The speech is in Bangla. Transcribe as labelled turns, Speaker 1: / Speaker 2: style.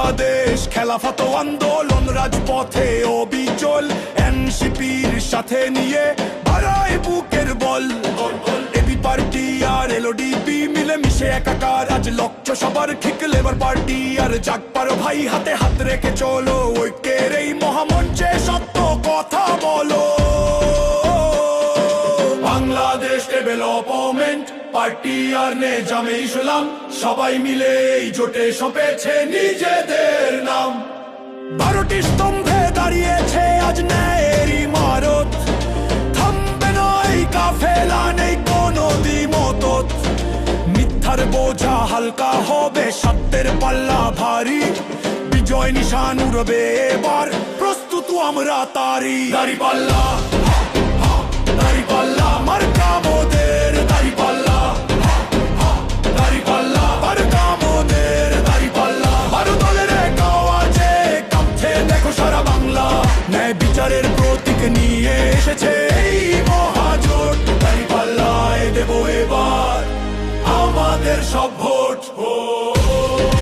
Speaker 1: বাংলাদেশ খেলাফত আন্দোলন রাজপথে অবিচল, এনসিপির সাথে নিয়ে বাড়ায় বুকের বল। এবি পার্টি আর এলওডিপি মিলে মিশে একাকার, আজ লক্ষ্য সবার ঠিক লেবার পার্টি আর জাগ পারো ভাই, হাতে হাত রেখে চলো ঐক্যের এই মহামঞ্চে সত্য কথা বলো। বাংলাদেশ ডেভেলপমেন্ট পার্টি আর নেজামে ইসলাম সবাই মিলে এই জোটে সঁপেছে নিজেদের নাম। 12টি স্তম্ভে দাঁড়িয়েছে আজ ন্যায়ের ইমারত, থামবে নয় কাফেলা, নেই কোনো দ্বিমত। মিথ্যার বোঝা হালকা হবে, সত্যের পাল্লা ভারী, বিজয় নিশান উড়বে এবার, প্রস্তুত আমরা তারি। দাঁড়িপাল্লা দাঁড়িপাল্লা মার্কা মোদের, দাঁড়িপাল্লা দাঁড়িপাল্লা মার্কা মোদের, দাঁড়িপাল্লা 12 দলের এক আওয়াজে কাঁপছে দেখো সারা বাংলা, ন্যায় বিচারের প্রতীক নিয়ে এসেছে এই মহাজোট। দাঁড়িপাল্লায় দেবো এবার আমাদের সব ভোট।